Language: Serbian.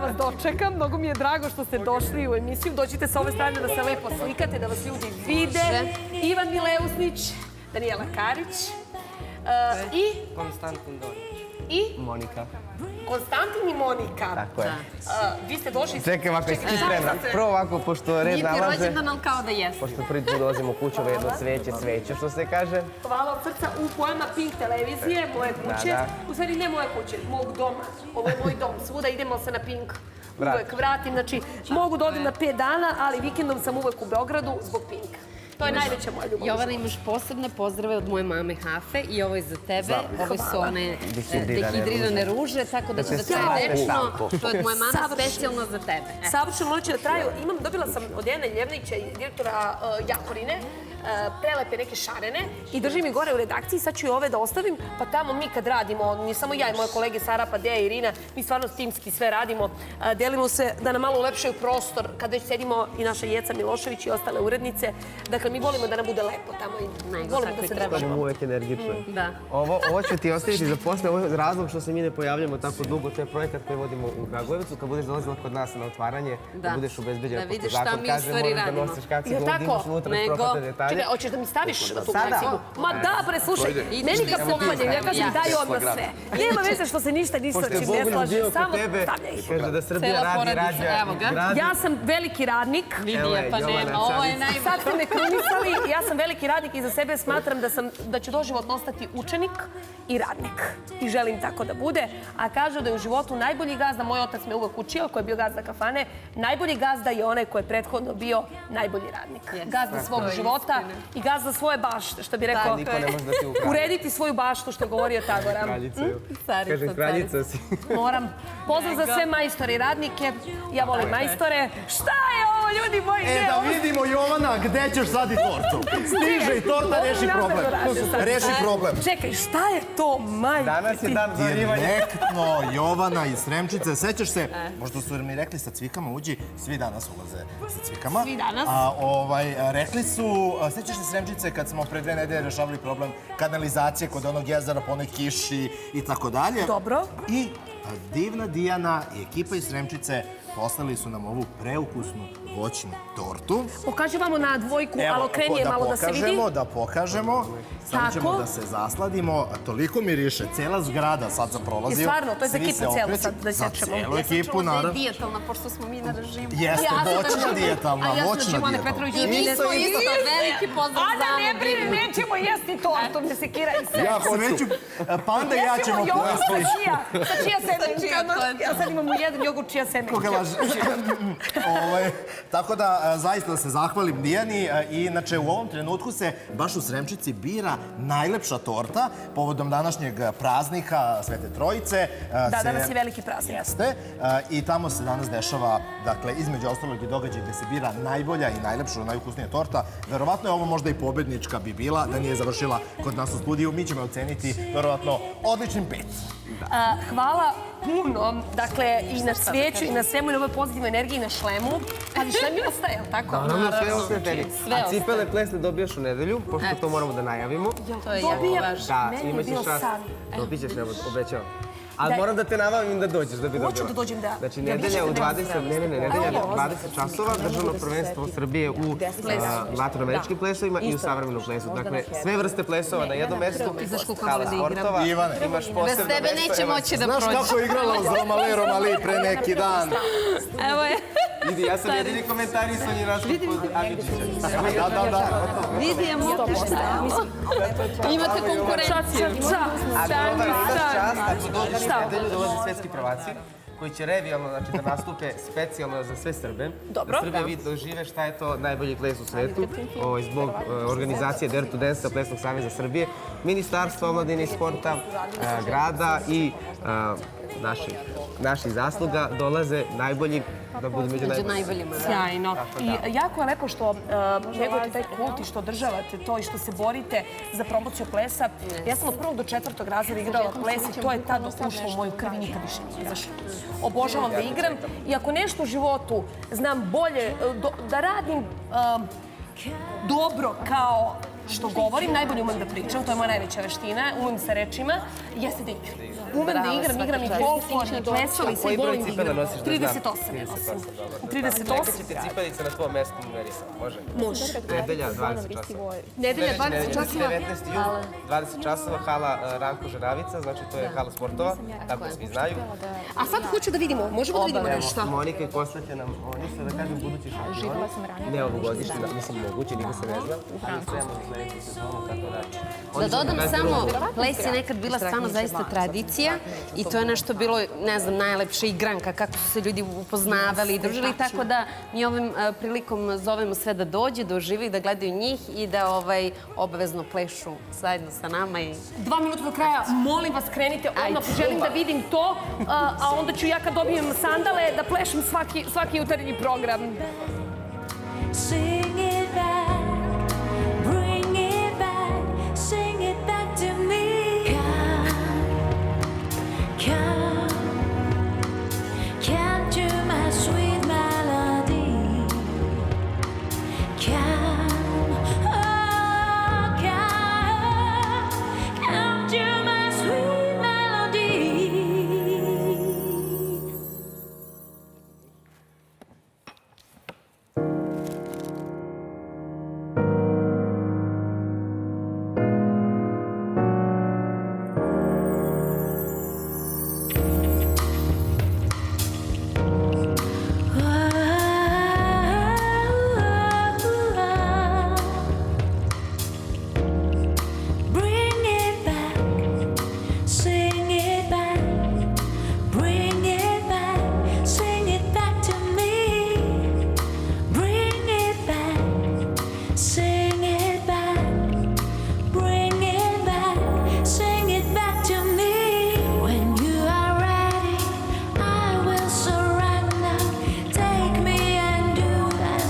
vas dočekam. Mnogo mi je drago što ste došli u emisiju. Dođite sa ove strane da se lepo slikate, da vas ljudi vide. Ivan Mileusnić, Danijela Karić i... Konstantin Donić. I? Monika. Konstantin i Monika. Tako je. Vi ste došli... Čekaj, ovako jesi spremna. Prvo ovako, pošto red nalaže... Nije ti rođendan, ali kao da jeste. Pošto prvi put dolazimo u kuću, ovo jedno sveće, što se kaže. Hvala od srca u pojama Pink televizije, moje kuće. U stvari ne moje kuće, mog doma. Ovo je moj dom. Svuda idemo se na Pink. Uvek vratim. Znači, mogu da odem na 5 dana, ali vikendom sam uvek u Beogradu zbog Pinka. To je najveća moja ljubav. Jovana, imaš posebne pozdrave od moje mame Hafe i ovo je za tebe. Ovo su one dehidrirane ruže, tako da će da traje večno. To je od moje mame specijalno za tebe. Savršeno noće da traju. Dobila sam od Jene Ljevnića i direktora Jakorine prelepe neke šarene i držim ih gore u redakciji. Sad ću i ove da ostavim, pa tamo mi kad radimo, nije samo ja i moje kolege Sara, pa Deja i Irina, mi stvarno timski sve radimo. Delimo se da nam malo ulepšaju prostor kad već sedimo i naša Jeca Milošević i ostale urednice. Dakle, mi volimo da nam bude lepo tamo i volimo da se družimo. Uvek energično. Da. Ovo ću ti ostaviti za posle. Ovo je razlog što se mi ne pojavljamo tako dugo. To je projekat koji vodimo u Kragujevcu. Kad budeš dolazila kod nas na otvaranje, da budeš obezbeđena. Da vidiš šta mi u stvari radimo. Čekaj, hoćeš da mi staviš tu kacigu? Ma da, bre, slušaj, meni kad poklanjaju, ja kažem daj odmah sve. Nema veze što se ništa ni sa čim ne slaže, samo stavljaj ih. Kaže da Srbija radi, rađa. Ja sam veliki radnik. Lidija, pa nema, ovo je najbolje. Sad ste me krunisali, ja sam veliki radnik i za sebe smatram da ću doživotno ostati učenik i radnik. I želim tako da bude. A kažu da je u životu najbolji gazda, moj otac me uvek učio, koji je bio gazda kafane, najbolji gazda je onaj koji je prethodno bio najbolji radnik. Gazda svog života i gazda svoje bašte, što bi rekao. Urediti svoju baštu, što je govorio Tagora. Kažem, kraljica si. Moram. Pozdrav za sve majstore i radnike. Ja volim majstore. Šta je ovo, ljudi moji? Da vidimo, Jovana, gde ćeš sad i tortu? Stiže i torta, reši problem. Reši problem. Čekaj, šta je to, majke? Danas je dan zarivanja. Direktno, Jovana iz Sremčice. Sećaš se, možda su mi rekli sa cvikama uđi, svi danas ulaze sa cvikama. Svi danas? Rekli su, sećaš se Sremčice kad smo pre 2 nedelje rešavali problem kanalizacije kod onog jezera po onoj kiši i tako dalje. Dobro. I divna Dijana i ekipa iz Sremčice poslali su nam ovu preukusnu voćnu tortu. Pokaži vamo na dvojku, ali okrenije malo da se vidi. Da pokažemo. Sad ćemo da se zasladimo. Toliko miriše. Cela zgrada sad se prolazi. I stvarno, to je za ekipu celu sad da sečemo. Za celu ekipu, naravno. Da je dijetalna, pošto smo mi na režimu. Jeste, voćna dijetalna, voćna dijetalna. I mi smo isto veliki pozdrav za Ada, ne brini, nećemo jesti tortu, ne sekira i se. Ja hoću, Panda i ja ćemo pojesti. Sa čija semenka. Ja sad imam u jedan jogurt čija semenka. Koga laže. Tako da, zaista da se zahvalim Dijani. I inače, u ovom trenutku se baš u Sremčici bira najlepša torta povodom današnjeg praznika Svete Trojice. Da, danas je veliki praznik. Jeste. I tamo se danas dešava, dakle, između ostalog i događaj gde se bira najbolja i najlepša, najukusnija torta. Verovatno je ovo možda i pobednička bi bila da nije završila kod nas u studiju. Mi ćemo oceniti, verovatno, odličnim 5. Hvala puno, dakle, i na cvijeću, i na svemu, i na ovoj pozitivnoj energiji, i na šlemu. Ali šlem mi ostaje, ali tako? Naravno, sve ostaje tebi. A cipele plesne dobijaš u nedelju, pošto to moramo da najavimo. To je jako važno. Da, imaš čast. Dobit ćeš, evo, obećavam. Ali moram da te navavim da dođeš, da bi dobila. Hoću da dođem, da. Znači, nedelja u 20 časova, državno prvenstvo Srbije u latinoameričkim plesovima i u savremenom plesu. Dakle, sve vrste plesova na jednom mestu. Znaš koliko vole da igram. Ivane, imaš posebno mesto. Bez tebe neće moći da prođe. Znaš kako je igrala uz Romali pre neki dan? Evo je. Vidi, ja sam jedini komentarisao nje našu pod Amičića. Da. Vidi, je mogu šta. Imate konkurenciju. Ali imaš čast, ako dođeš u nedelju, dolaze svetski prvaci koji će revijalno da nastupe specijalno za sve Srbe. Da Srbija vidi da žive šta je to najbolji ples u svetu. Zbog organizacije Dare to Dance Plesnog saveza Srbije, Ministarstva omladine i sporta, grada i naših zasluga dolaze najbolji da budu među najboljima. Sjajno. I jako je lepo što negujete taj kult i što održavate to i što se borite za promociju plesa. Ja sam od 1. do 4. razreda igrala ples i to je tad ušlo u moju krv i nikad više nije izašlo. Obožavam da igram i ako nešto u životu znam bolje, da radim dobro kao što govorim, najbolje umem da pričam, to je moja najveća veština, umem sa rečima, jeste da igram. Umem da igram i folklor, i plesalice, i volim da igram. 38 ja nosim. 38. Neka će ti cipelica na tvom mestu meri sam, može? Može. Nedelja, 20 časova. Nedelja, 20 časova. 19. jul, 20 časova, hala Ranko Žeravica, znači to je hala sportova, tako svi znaju. A sad hoću da vidimo, možemo da vidimo nešto. Monika i Kosta će nam, oni su, da kažem, budući šampioni. Ne ovogodišnji, mislim moguće, niko se ne zna. Ali spremamo za sledeću sezonu, tako da... Da dodam samo, ples je nekad bila stvarno zaista tradicija i to je nešto bilo, ne znam, najlepša igranka, kako su se ljudi upoznavali i družili, tako da mi ovim prilikom zovemo sve da dođe, da ožive i da gledaju njih i da obavezno plešu zajedno sa nama. 2 minuta do kraja, molim vas, krenite odmah, želim da vidim to, a onda ću ja kad dobijem sandale da plešem svaki jutarnji program. See